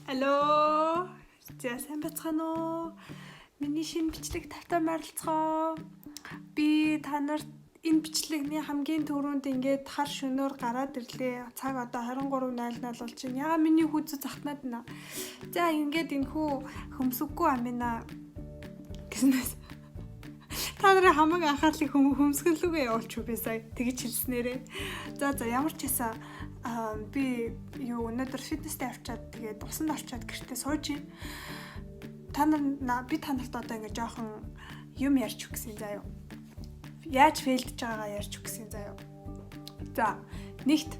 Алло. За сайн бацгаана уу? Миний шинэ бичлэг тавтай морилцгоо. Би та нарт энэ бичлэгний хамгийн түрүүнд ингээд хар шөнөөр гараад ирлээ. Цаг одоо 23:00 болж байна. Яа миний хүүзүү захтнаад байна. За ингээд энэхүү хөмсггүй амина гэснээс та нарын хамаг анхаарлыг хөмсгөлүүгээ явуулчих би сая тэгж хэлснээрээ. За ямар ч байсан би өнөөдөр фитнестэй авчаад тэгээд усанд орчоод гэртээ сууж байна. Би та нарт одоо ингэ жоохон юм ярьж өгөх гэсэн заяа. Яаж фейлдж байгаагаа ярьж өгөх гэсэн заяа. За нэгт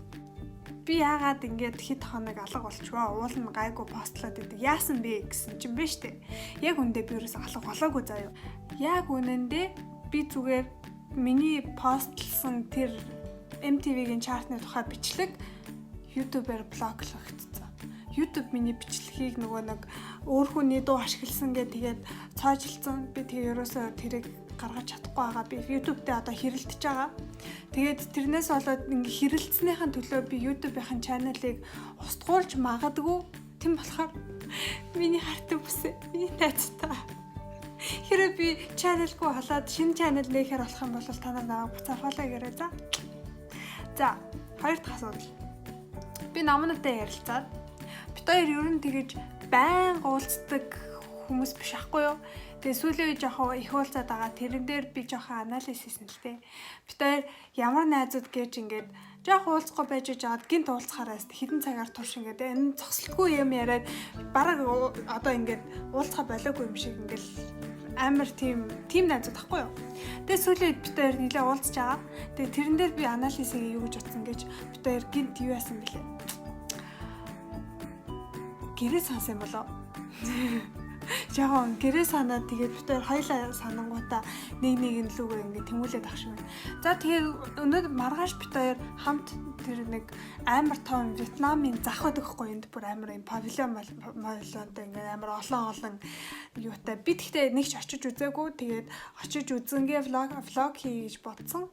би яагаад ингэж хэд хоног алга болчихваа. Уул нь гайгүй постлоод идэг. Яасан бэ гэсэн чинь биш үү? Яг үндэ би ерөөс алга болоогүй заяа. Яг үнэндээ би зүгээр миний постлсон тэр MTV-гийн чартны тухай бичлэг YouTube-ээр блоклогдсон. YouTube миний бичлэгийг нөгөө нэг өөр хүний дуу ашигласан гэдэг тэгээд цоожилсан. Би тэгээ ерөөсөө тэрийг гаргаж чадахгүй байгаа. Би YouTube дээр одоо хэрэлдэж байгаа. Тэгээд тэрнээс болоод ингээ хэрэлдснийхэн төлөө би YouTube-ийн чаналыг устгуулж магадгүй. Тэм болохоор миний хартан бүсээ, миний найзтай. Хэрэв би чаналгүй халаад шинэ чанал нээхэр болох юм бол та нар намайг буцаа фоллоу хийрэй за. За, хоёр дахь асуудал. Би намнаатай ярилцаад бид хоёр ер нь тэгэж байнга уулздаг хүмүүс биш ахгүй юу? Тэгээ сүүлийн үе жоохон их уулзаад байгаа. Тэрэн дээр би жоохон анализ хийсэн л дээ. Бид хоёр ямар найзууд гэж ингээд жоохон уулзахгүй байж байгаад гинт уулзахаараас хэдэн цагаар турш ингээд энэ зогсолтгүй юм яриад бараг одоо ингээд уулзах болоогүй юм шиг ингээд амар тийм найзууд ахгүй юу? Тэгээ сүүлийн үед бид хоёр нэлээ уулзж байгаа. Тэгээ тэрэн дээр би анализ хийгээ юу гэж утсан гэж бид хоёр гинт юу яасан бэлээ. Гэрээ сансан болоо. Жаахан гэрээ санаад тэгээд бид хоёр хоёлаа санангуудаа нэг лүгөө ингэ тэмүүлээд ах шиг байна. За тэгээд өнөөдөр маргааш бид хоёр хамт тэр нэг амар том Вьетнамын зах байдаг хгүй энд бүр амар юм павильон малонтой ингэ амар олон юутай би тэгтээ нэг ч очиж үзээгүй тэгээд очиж үзэнгээ влог хий гэж бодсон.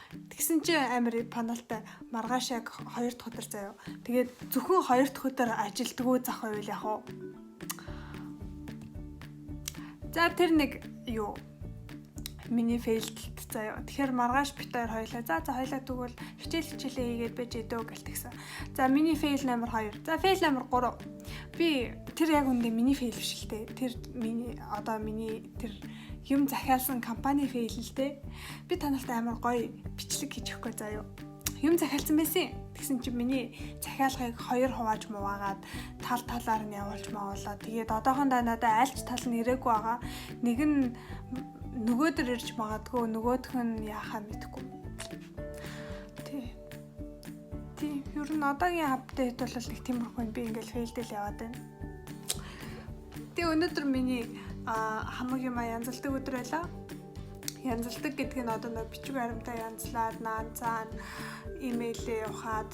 Тэгсэн чинь амар паналтай маргааш яг 2 дахь өдөр заяа. Тэгээд зөвхөн 2 дахь өдөр ажилдгүү зах байвал яг уу. За тэр нэг юу миний фейлдэлт заяа. Тэгэхээр маргааш бит хоёр хоёлаа. За хоёлаа тэгвэл хичээлээ хийгээд байж өдөө гэлтгсэн. За миний фейл номер 2. За фейл номер 3. Би тэр яг үндэ миний фейл биш л дээ. Тэр миний тэр юм захиалсан компани фейл л дээ. Би та нарт амар гоё бичлэг хийж өгөхгүй заяа. Юм захиалсан байсан. Тэгсэн чинь миний захиалгыг 2 хувааж муугаад талаар нь явуулж маавлаа. Тэгээд одоохондоо надад альч тал нь ирээгүй байгаа. Нэг нь нөгөөдөр ирж магадгүй, нөгөөх нь яахаа мэдэхгүй. Тий, ер нь одоогийн апдейт бол нэг тиймэрхүү би ингээл фейлдэл яваад байна. Тэгээ өнөөдөр миний хамаг юм янзалдаг өдөр байлаа. Янзалдаг гэдэг нь одоо нэг бичиг баримтаа янзлаад, наанцаан, имэйлээ ухаад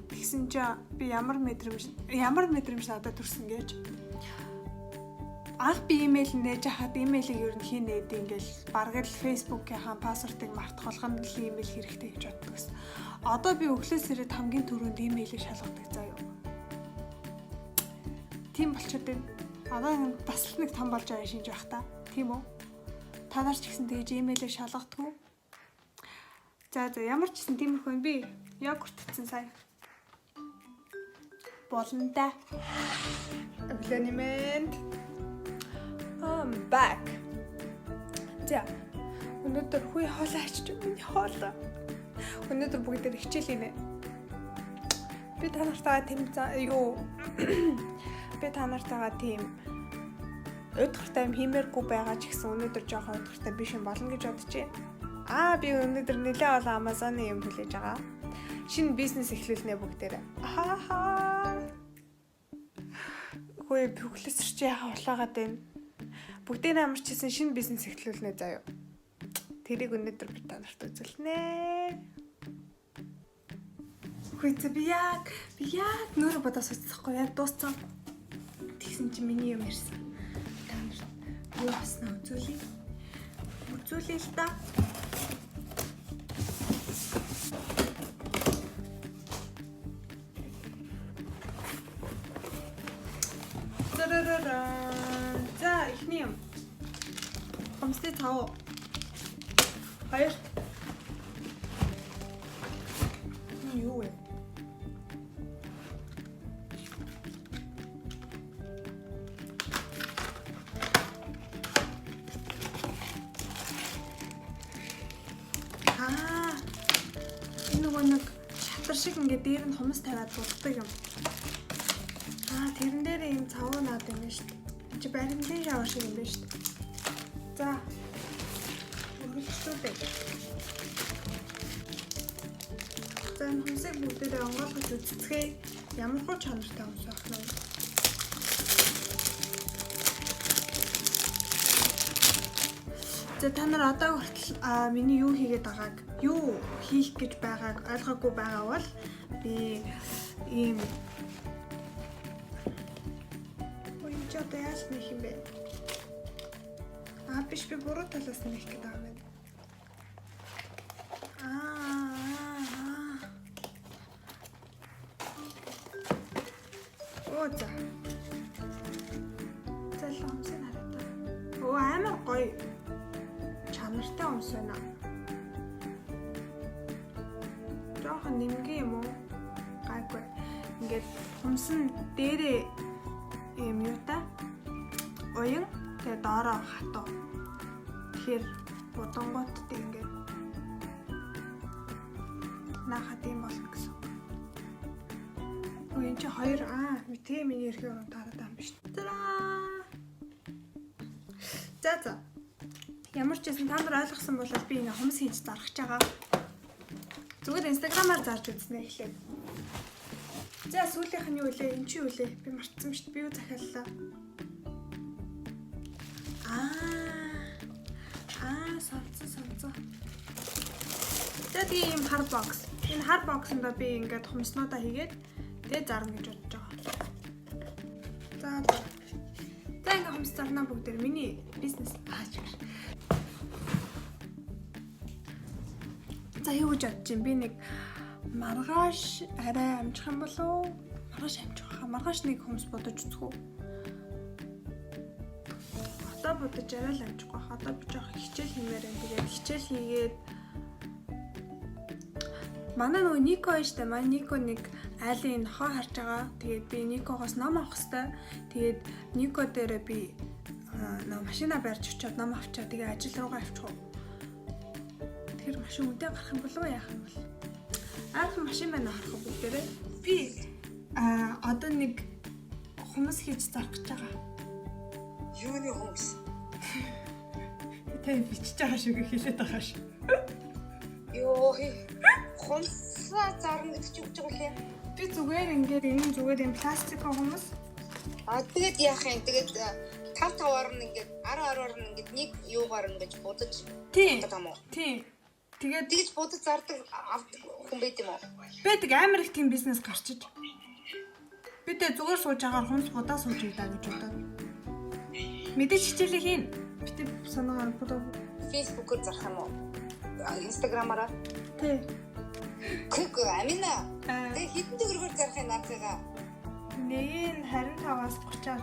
тэгсэн чинь би ямар мэдрэмж надад төрсөн гэж. Анх би имэйл нээж хахад имэйлийг ер нь хийнээд ингээл бараг л Facebook-ийн пассвортыг мартах болгоно л имэйл хэрэгтэй гэж боддог гэсэн. Одоо би өглөөс ирээд хамгийн түрүүнд имэйлийг шалгадаг заяа. Тийм болчиход байна. Одоо бас л нэг том болж байгаа шинж байх та. Тийм үү? Та нар ч гэсэн тэгж имэйлээ шалгадаггүй. За ямар ч гэсэн тиймэрхүү би йогурт татсан сая. Болно да. Өглөөний мэнд. I'm back. За өнөөдөр хүй хоолоо ачиж миний хоолоо. Өнөөдөр бүгд хичээлийнэ. Би та нартаа тийм өдөртэй юм хиймээргүй байгаа ч гэсэн өнөөдөр жоохон өдөртэй биш юм болно гэж бодож байна. Би өнөөдөр нэлээ олон Amazon-ы юм хүлээж байгаа. Шинэ бизнес эхлүүлнэ бүгдээрээ. Хөөе бүглэсэрч яхаа улаагаад байна. Бүгдээрээ амарч хийсэн шинэ бизнес эхлүүлнэ заяа. Тэрийг өнөөдөр би та нарт үзүүлнэ. Хөөе би яг нөр бодос уцсахгүй яг дууссан. Тэгсэн чи миний юм ирсэн. Юу басна үзүүлээ л да. За ихний юм. Хомстой цав. Хоёр. Юу вэ? Нэг шатар шиг ингээд дээр нь хумс тавиад дутдаг юм. Тэрэн дээр ийм цав наад юм байна шүү дээ. Чи баримтын шавар шиг юм байна шүү дээ. За. Үргэлжлүүлээ. За энэ хумсыг бүгдээрээ онгойлгож үзцгээе. Ямар хөө чанартай хумс байх нь вэ? За та нар одоо хүртэл миний юу хийгээд байгааг, юу хийх гэж байгааг ойлгоогүй байгаа бол би ийм ч одоо яаж нэх юм бэ? Биш би буруу талаас нь нэх гэдэг юм байна. За. Зэл хумсыг хараад та. Амар гоё. Чанартай хумс байна. Жохон нэмгээ юм уу? Гайгүй. Ингээд хумс нь дээрээ юм юу та? Уян тэгээ доороо хатуу. Тэгэхээр будангууд ингээд нахад юм болно гэсэн. Үгүй энэ чи хоёр тэгээ миний эрхээ уран таараад байгаа юм биш. За. Ямар ч байсан та нар ойлгосон бол би ингээ хумс хийж зарах гэж байгаа. Зүгээр инстаграмаар зарж үзнэ эхлэв. За сүүлийнх нь юу вэ? Энд чи юу вэ? Би мартсан шүү дээ. Би юу захиаллаа? Сонцоо. За тийм ийм хар бокс. Энэ хар боксонд би ингээд хумснуудаа хийгээд тэгээ зарна гэж бодож байгаа. За ингээ хумс зарнаа бүгдээр миний бизнес За юу гэж бодож юм? Би нэг маргааш арай амжих юм болов уу? Маргааш нэг хумс бодож үзэх үү? Одоо бодож арай л амжих байх. Одоо би жоох хичээл хиймээр юм. Тэгээд хичээл хийгээд манай нөгөө Нико байж та. Манай Нико нэг айлын нохоо харж байгаа. Тэгээд би Никогоос ном авах хэвээр. Тэгээд Нико дээрээ би машина барьж очиод ном авчаа. Тэгээ ажил руугаа авчих. Тэр машин үдээ гарах юм болов уу яах юм бол? Машин байна харах бүгдээрээ. Би одоо нэг хумс хийж зарах гэж байгаа. Юуны хумс? Тэ бичиж байгаа шиг хэлээд байгаа ш. Хумсаа зарна гэдэг чи үгж байгаа лээ. Би зүгээр ингээд энэ зүгээр юм пластик хумс. Тэгээд яах юм? Тэгээд 5-5-аар нь ингээд 10-10-аар нь ингээд нэг юугаар ингэж будаж байгаа юм уу? Тийм. Тэгээд тэгж будаж зардаг хүн байт юм уу? Байдаг амар их тийм бизнес гарчиж. Би тэ зүгээр сууж агаар хумс будаа сууж идаа гэж бодоод. Мэдээж хичээлээ хийн. Би тэ санаагаар бодоо. Facebook-оор зарах юм уу? Instagram-аараа? Тий. Гүг амина. Тэг хитэн төгрөгөөр зарах юм наацгаа. Нэг нь 25-аас 30-аар.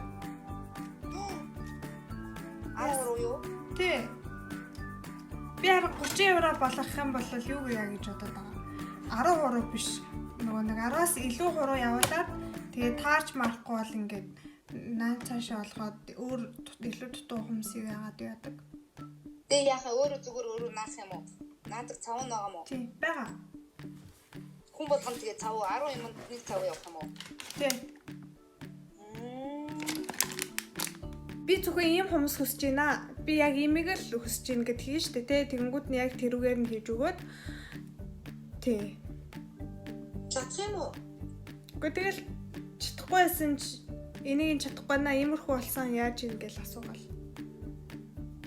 Араа юу? Тий. Би 30 евро болох юм бол юу яа гэж бодоод байгаа. 10 биш. Нөгөө нэг 10-аас илүү хуруу явуулаад тэгээ таарч марахгүй бол ингээд наа цаашаа олгоод өөр илүү дутуу хүмүүсийг яагаад яадаг. Тэгээ яхаа өөрөө зүгээр өөрөө наах юм уу? Наадаг цав нь байгаа мó? Тийм байгаа. Хүн болгон тэгээ цав 10 юмд нэг цав явах юм уу? Тийм. Би зөвхөн ийм хүмүүс хүсэж байна. Би яг имийг л хүсэж байна гэд хийн штэ тий. Тэгэнгүүт нь яг тэрүүгээр нь хийж өгөөд тий. Чадах юм уу? Гэхдээ тэгэл чадахгүй байсан ч энийг чадахгүй наа иймэрхүү болсон яаж юм гэж асуугаал.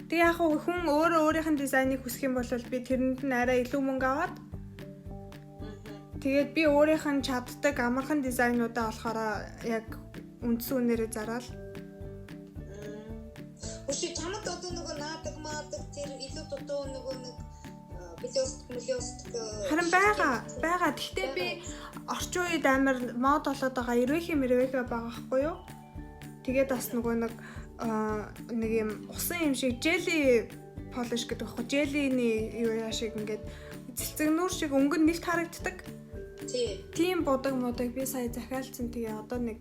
Тэг яг хүн өөрөө өөрийнх нь дизайныг хүсэх юм бол би тэрэнд нь арай илүү мөнгө аваад тэгээд би өөрийнх нь чаддаг амархан дизайнуудаа болохоор яг үндсэн үнээрээ зараад Өшөө чамд одоо нөгөө наадаг маадаг тэр илүү дутуу нөгөө нэг билиост харин байгаа. Гэхдээ би орчин үед амар мод болоод байгаа эрвэхийн мэрвэгээ байгаа байхгүй юу? Тэгээд бас нөгөө нэг юм усан юм шиг jelly polish гэдэг байхгүй jelly-ний юу яа шиг ингээд цэцэгнүүр шиг өнгө нь нэгт харагддаг. Тийм бодог би сая захиалцсан. Тэгээ одоо нэг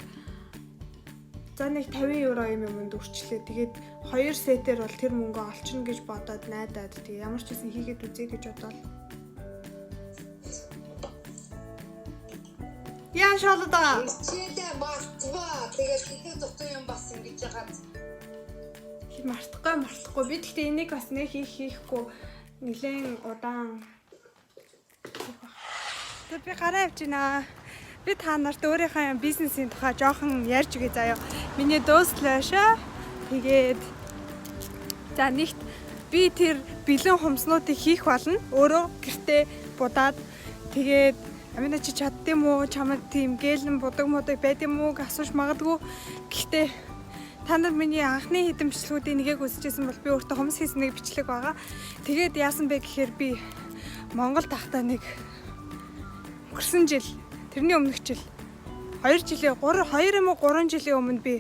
50 евро юмд өрчлээ. Тэгээд 2 сетээр бол тэр мөнгө олчихно гэж бодоод найдаад тэгээ ямар ч гэсэн хийгээд үзье гэж бодоод. Яа шалдаа. Чилээ мартваа. Тэгээд хийх зөвхөн юм бас ингэж ягаад мартахгүй. Би тэгтээ энийг бас нэг хийхгүй нэлээд удаан. Тэг би гараа явж байна. Би та нарт өөрийнхөө бизнесийн тухай жоохон ярьж өгье заяа. Миний дөөслөөшөө. Тэгээд за нэгт би тэр бэлэн хумснуудыг хийх болно. Өөрөө гэртээ будаад тэгээд амина чи чаддсан уу? Чамд тийм гэлэн будаг байд юм уу гэж асууж магадгүй. Гэхдээ та нар миний анхны хэдэн бичлэгүүдийн нэгийг үзчихсэн бол би өөртөө хумс хийсэн нэг бичлэг байгаа. Тэгээд яасан бэ гэхээр би Монгол тахтаа нэг өнгөрсөн жил тэрний өмнөх жил 2 жилийн 2 юм уу 3 жилийн өмнө би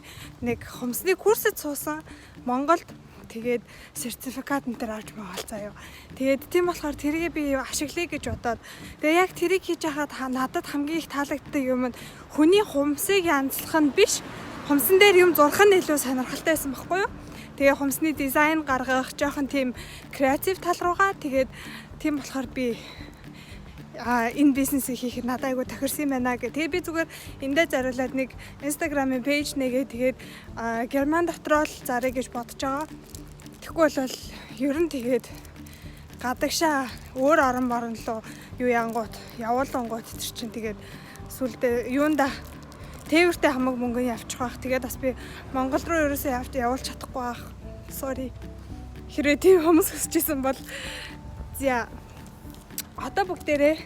нэг хумсны курсэд суусан Монголд. Тэгээд сертификат нэтер авч байгаа заяа. Тэгээд тийм болохоор тэрийг би ашиглая гэж бодоод тэгээд яг тэрийг хийж хахад надад хамгийн их таалагддаг юм нь хүний хумсыг янзлах нь биш. Хумсан дээр юм зурх нь илүү сонирхолтой байсан байхгүй юу? Тэгээ хумсны дизайн гаргах, жоохон тийм креатив тал руугаа тэгээд тийм болохоор би энэ бизнесийг хийхэд надад айгүй тохирсон юм байна гэх. Тэгээ би зүгээр эндээ зориулаад нэг Instagram-ын пэйж нэгээ тэгээд Герман дотроо л зарыг гэж бодож байгаа. Тэгэхгүй бол ер нь тэгээд гадагшаа өөр орон руу юу янгууд явуулангууд тэр чинь тэгээд сүлдээ юунда тээвэртэй хамаг мөнгө явчих байх. Тэгээд бас би Монгол руу ерөөсөө явуулж чадахгүй байх. Sorry. Хэрвээ тийм хүмүүс хүсчихсэн бол за одоо бүгдээрээ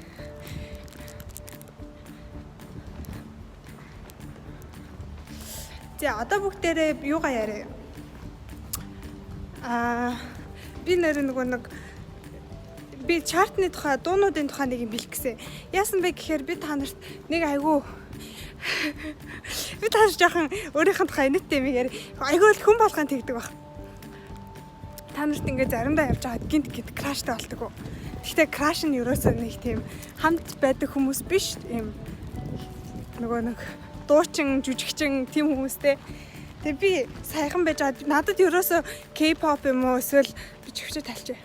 юугаа яриа. Би би чартны тухай, дуунуудын тухай нэг юм бэлэх гэсэн. Яасан бэ гэхээр би та нарт нэг айгүй би тааш жоохон өөрийнхөө тухай инэттэй юм яри. Айгүй л хүн болгон тэгдэг баг. Та нарт ингээд заримдаа явж байгаад гинт краштай болдог. Гэхдээ краш нь ерөөсөө нэг тийм хамт байдаг хүмүүс биш. Ийм нэг дуучин, жүжигчин тийм хүмүүстэй. Тэгээ би саяхан байж байгаа. Надад ерөөсөө K-pop юм уу эсвэл би чөвчөө талчээ.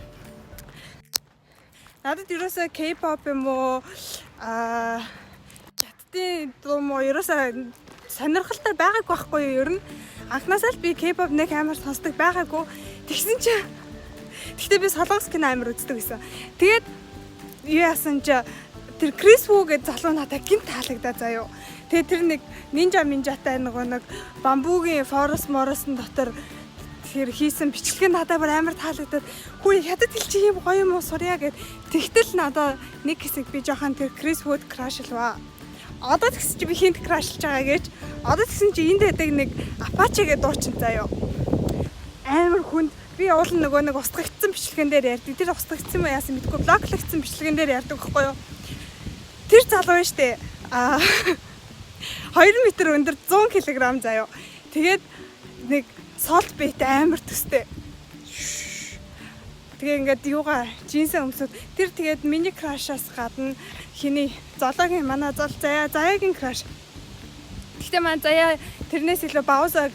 Надад ерөөсөө K-pop юм уу чаттын дуу мó ерөөсөө сонирхолтой байгаагүй байхгүй юу? Ер нь анхнаасаа л би K-pop нэг амар сонсдог байгаагүй. Тэгсэн чинь гэхдээ би солонгос кино амар үздэг байсан. Тэгээд юу яасан ч тэр Крис Ву гэдэг залуу надад гинт таалагдаа заяа. Тэгээд тэр нэг минжатай нэг бамбуугийн форест моросын дотор тэр хийсэн бичлэг надад амар таалагдаад хүү хятад хэл чи юм гоё юм уу сурья гэд тэгтэл надад нэг хэсэг би жоохон тэр Крис Вуд крашлваа. Одоо тэгсэн чи би хинт крашлж байгаа гэж одоо тэгсэн чи энд байдаг нэг Apache гэдэг дуучин заяа. Амар хүнд би уул нэг устгагдсан бичлэгэн дээр ярьдаг. Тэр устгагдсан юм яасан мэдгүй блоклагдсан бичлэгэн дээр ярьдаг байхгүй юу? Тэр залуу нь штэ 2 метр өндөр 100 кг заяа. Тэгээд нэг солт бит амар төстэй. Тэгээ ингээд юугаа джинсээ өмсөд тэр тэгээд миний крашаас гадна хиний золоогийн манай заяагийн краш. Гэхдээ маань заяа тэрнээс илүү бауза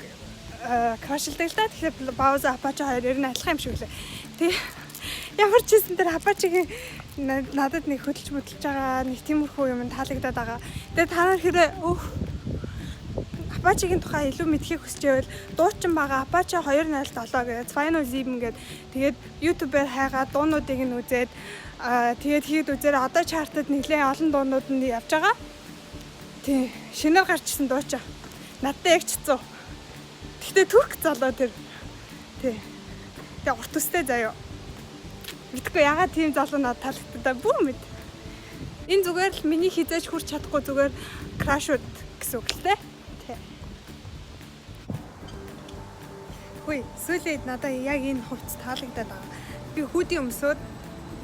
крашлдаг л да. Тэгэхээр бауза Apache хоёр ер нь адилхан юм шиг лээ. Тэг ямар ч юм тэр Apache-гийн надад нэг хөдөлж мөдөлж байгаа нэг тиймэрхүү юм таалагдаад байгаа. Тэгээ та нар хэрэг Apache-гийн тухай илүү мэдхийг хүсчихвэл дуучин байгаа Apache 207 гэдэг Final Zim гэдэг тэгээд YouTube-ээр хайгаад дуунуудыг нь үзээд тэгээд хийд үзээрэй. Одоо чартад нэлээд олон дуунууд нь явж байгаа. Тий, шинээр гарчсан дуучаа. Надтай яг чицүү. Гэхдээ турк залуу тэр. Тий. Тэгээ урт төстэй заяа. Мэдгүй ягаад тийм залуу надад таалагддаг бүү мэд. Энэ зүгээр л миний хизээж хүрч чадахгүй зүгээр крашууд гэсэн үг л дээ. Тий. Хөөе, сүүлээд надад яг энэ хувцас таалагдаад байгаа. Би хүүдийн өмсөд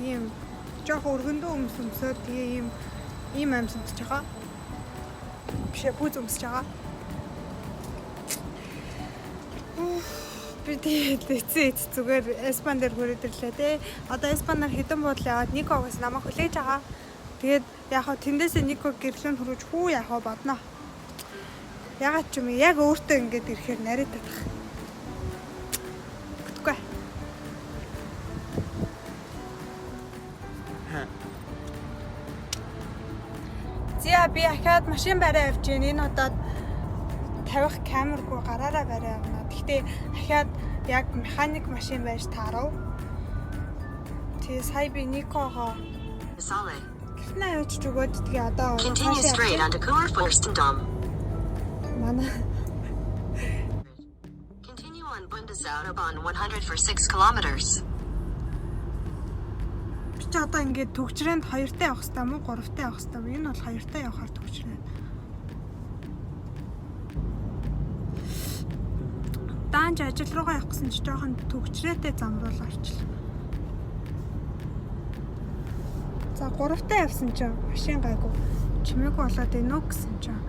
ийм жоохон өргөндөө өмсөд тэгээ ийм амс өмсөж байгаа. Бишээ бүүз өмсөж байгаа. Би тэгээд эцээ зүгээр Эспан дээр хүрээд ирлээ те. Одоо Эспанаар хэдэн буудал яваад Никогоос намайг хүлээж байгаа. Тэгээд яг хаа тэндээсээ Никог гэрлэн хөрөж хүү яг хаа бодно. Ягаад ч юм яг өөртөө ингэж ирэхээр нарийнтаад тах. Бүтгүй. Зя би ахаад машин бариа явж гин. Энэ удаад тавих камергүй гараараа бариа явна. Гэхдээ ахаад яг механик машин байж таарав. Тэгээ сая би Никогоо гэртнээ явуулж өгөөд тэгээ одоо Continue straight onto Cooler Furstendam. Манай Continue on Bundesautobahn 100 for 6 kilometers. би ч одоо ингээд төгжрээнд 2-тай явах хэрэгтэй мó 3-тай явах хэрэгтэй мó? Энэ бол 2-тай явахаар төгжрээ. Даанч ажил руугаа явах гэсэн чи жоохон төгжрээтэй зам руу орчлоо. За 3-тай явсан чинь машин гайгүй чимээгүй болоод байна уу гэсэн чинь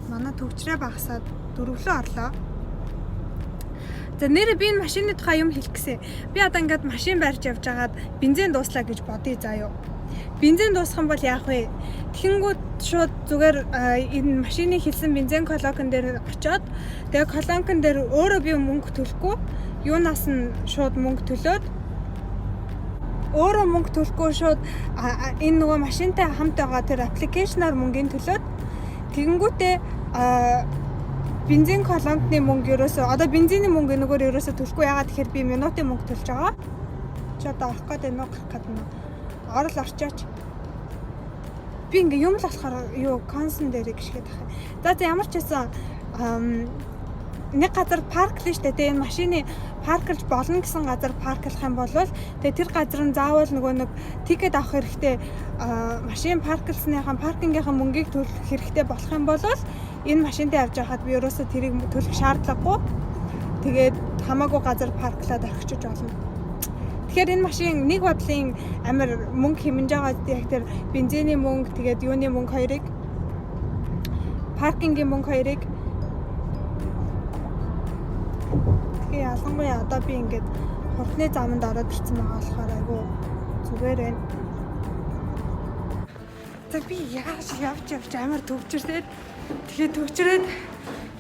манай төгжрээ багасаад 4-лөө орлоо. За нэрээ би энэ машины тухай юм хэлэх гэсэн. Би одоо ингээд машин барьж явж байгаад бензин дууслаа гэж бодъё заа юу. Бензин дуусах юм бол яах вэ? Тэгэнгүүт шууд зүгээр энэ машины хэлсэн бензин колонкон дээр очиод тэгээ колонкон дээр өөрөө би мөнгө төлөхгүй юунаас нь шууд мөнгө төлөөд өөрөө мөнгө төлөхгүй шууд энэ нөгөө машинтай хамт байгаа тэр аппликейшнаар мөнгөний төлөөд тэгэнгүүтээ бензин колонкны мөнгө ерөөсөө одоо бензиний мөнгө нөгөөр ерөөсөө төлөхгүй ягаад тэгэхээр би минутын мөнгө төлж байгаа. Чи одоо авах гэдэг нь гарах гэдэг нь орол орчооч. Би ингээ юм л болохоор юу консон дээр гიშгээд тахаа. За ямар ч байсан нэг газар парклэн штэ тэгээ энэ машины парклж болно гэсэн газар парклах юм бол тэгээ тэр газар нь заавал нөгөө нэг тикет авах хэрэгтэй машин парклсныхаа паркингийнхаа мөнгийг төлөх хэрэгтэй болох юм бол энэ машинтай явж байхад би ерөөсөө тэрийг төлөх шаардлагагүй. Тэгээд хамаагүй газар парклаад орхичиж болно. Тэгэхээр энэ машин нэг бодлын амар мөнгө хэмнэж байгаа яг тэр бензиний мөнгө тэгээд юуны мөнгө хоёрыг паркингийн мөнгө хоёрыг тэгээ ялангуяа одоо би ингээд хурдны заманд ороод ирсэн байгаа болохоор айгүй зүгээр байна. За би явж амар төвчрээд тэгээд төвчрээд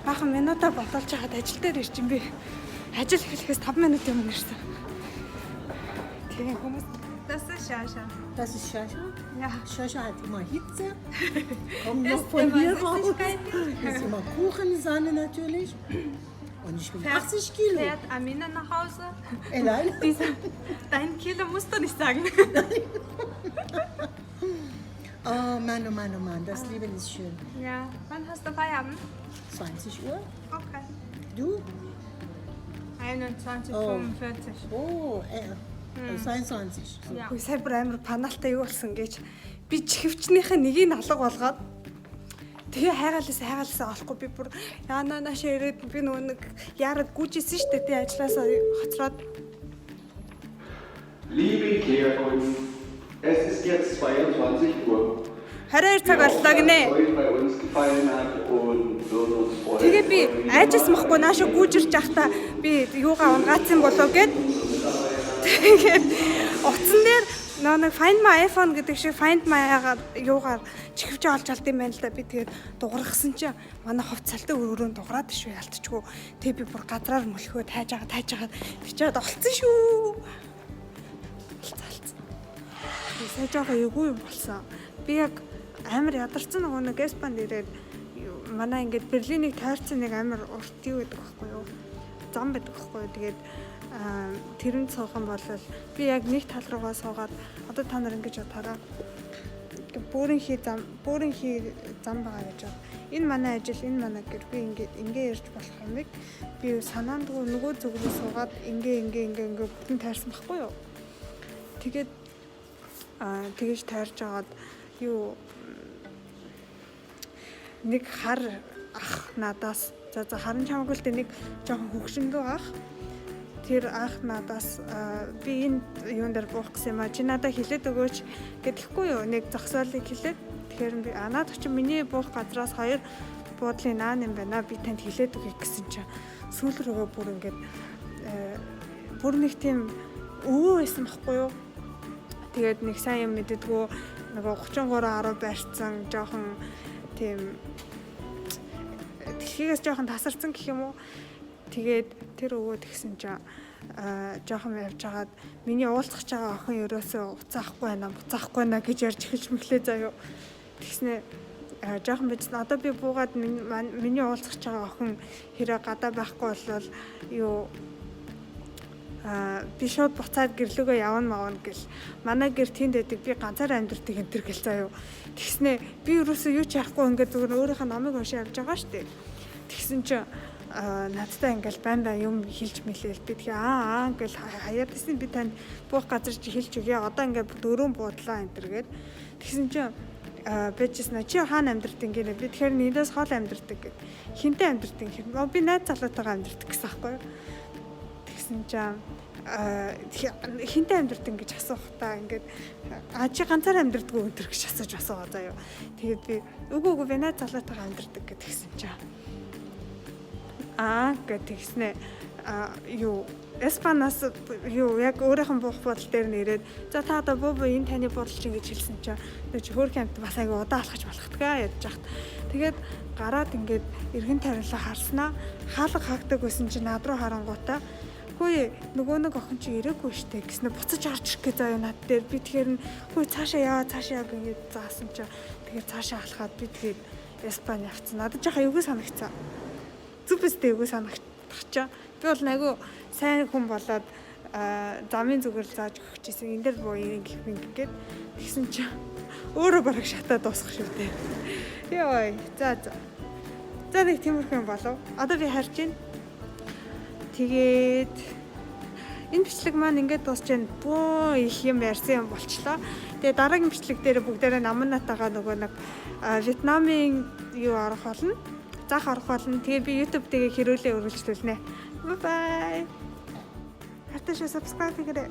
баахан минутаа бодолж хаад ажил дээр ирчин би. Ажил эхлэхээс 5 минут өмнө ирсэн. Тэгээ хүмүүс das ist Shasha. Das ist Shasha? Ja. Shasha hat immer Hitze. Kommt noch von hier raus. Ist immer Kuchensahne natürlich. Und ich bin 80 Kilo. Fährt Amina nach Hause? Nein. Dein Kilo musst du nicht sagen. Oh Mann, das Leben ist schön. Ja, wann hast du Feierabend? 20 Uhr. Okay. Du? 21:45. Oh, 22. So. Хөөе сая бүр амар паналтай юу болсон гэж би чихвчнийхээ нэгийг алга болгоод тэгээ хайгаалаас олохгүй би бүр яана наашаа ирээд би нөгөө нэг яарад гүйжсэн шүү дээ тий ажилласаа хоцроод. Liebe Klärerin, es ist jetzt 22 Uhr. 22 цаг боллоо гинэ. Тэгээ би айжс махгүй наашаа гүйжирч явахдаа би юугаа унгаацсан болов гэд тэгээд утсан дээр нэг Find My iPhone гэдэг шиг Find My-гаар юугаар чихвч олж алд юм байна л да. Би тэгээд дуургасан чинь манай хувцалтай өрөөрөө дуураад шүү ялтчгүй. Тэгээ би бүр газраар мөлхөө тайж агаад бичээд олцсон шүү. Сая жоо эгүй болсон. Би яг амар ядарсан нэг Эспанд ирээд манай ингээд Берлинийг тойрцсон нэг амар урт юу гэдэг байхгүй юу? Зам байдаг байхгүй юу? Тэгээд тэрэнд суух юм бол би яг нэг тал руугаа суугаад одоо та нар ингэж бодохороо бүрэнхий зам байгаа гэж байна. Энэ манай ажил, энэ манай гэр би ингээ ярьж болох юмыг би санаандгүй нөгөө зүг рүү суугаад ингээ бүтэн тайрсан байхгүй юу? Тэгээд тэгэж тайрж агаад юу нэг хар ах надаас за харан чамаагүй л дээ нэг жоохон хөгшингөө ах тэр ах надаас би энэ юун дээр буух гэсэн юм а чи надад хэлээд өгөөч гэдэгхгүй юу нэг зогсоолыг хэлээд тэгэхээр би надад чи миний буух газраас 2 буудлын наан юм байна би танд хэлээд өгье гэсэн чинь сүүл рүүгээ бүр ингээд бүр нэг тийм өвөө байсан байхгүй юу? Тэгээд нэг сайн юм мэддэггүй нөгөө 33 10 барьцсан жоохон тийм дэлхийгээс жоохон тасарсан гэх юм уу. Тэгээд тэр өвөө тэгсэн чинь жоохон явж хагаад миний уулзах байгаа охин ерөөсөө уцаахгүй байна гэж ярьж эхэлж мэхлээ заяа. Тэгснэ жоохон бичсэн. Одоо би буугаад миний уулзах байгаа охин хэрэг гадаа байхгүй болвол юу би шууд буцаад гэрлөөгөө явна гэл манай гэр тэнд байдаг би ганцаар амьдэрдэг энэ төр гэл заяа. Тэгснэ би ерөөсөө юу ч яахгүй ингээд зүгээр өөрийнхөө номыг уншиж явж байгаа шүү дээ. Тэгсэн чинь надтай ингээл банда юм хэлж мэлээл би тэгээ ингээл хаяад гэсэн би танд буух газар чи хэлж өгье. Одоо ингээд дөрөв буудлаа энэ төр гээд тэгсэн чинь бэжсэн чи хаана амьдэрдэг гинэ би тэгэхээр нэдээс хоол амьдэрдэг гэд хинтээ амьдэрдэг хэрэг би найз залуутайгаа амьдэрдэг гэсэн аахгүй юу. Тэгсэн чинь хинтээ амьдэрдэг гэж асуухтаа ингээд чи ганцаар амьдэрдэг үү энэ гэж асууж асуугаа заяа. Тэгээд би үгүй би найз залуутайгаа амьдэрдэг гэд тэгсэн чинь гэж тэгснэ юу Эспанаас юу яг өөрийнх нь буух бодол дээр нэрээд за та одоо буу энэ таны бодол чинь гэж хэлсэн чинь нэг хөөрхөн амт бас айгу удаа алхаж болохдгаа ядж хахт. Тэгээд гараад ингээд эргэн тойрлоо харснаа хаалга хаагдаг байсан чинь над руу харангуутаа хөөе нөгөө нэг охин чи ирээгүй штэ гэснээр буцаж орж ирэх гээ заяа над дээр би тэгэхээр хөөе цаашаа яг ингээд заасан чинь тэгээд цаашаа алхаад би тэгээд Испани явцсан. Надад жахаа юуг санагцсан. Зүбэстэй юуг санагцчихаа. Би бол айгу сайн хүн болоод замын зүгээр зааж өгчихсэн. Энд дээр боо ингэх ингээд тэгсэн чинь өөрөө бараг шатаад дуусах шүү дээ. Йой. За нэг тиймэрхүү юм болов. Одоо би харж байна. Тэгээд энэ бичлэг маань ингээд дуусч байна. Бөө их юм ярьсан юм болчлоо. Тэгээ дараагийн бичлэг дээр бүгдээрээ намнатагаа нөгөө нэг Вьетнамын юу арах болно. Зах арах болно. Тэгээ би YouTube дээр хэрүүлээ өргөжлүүлнэ. Bye bye. Хаташаа subscribe хийгээрэй.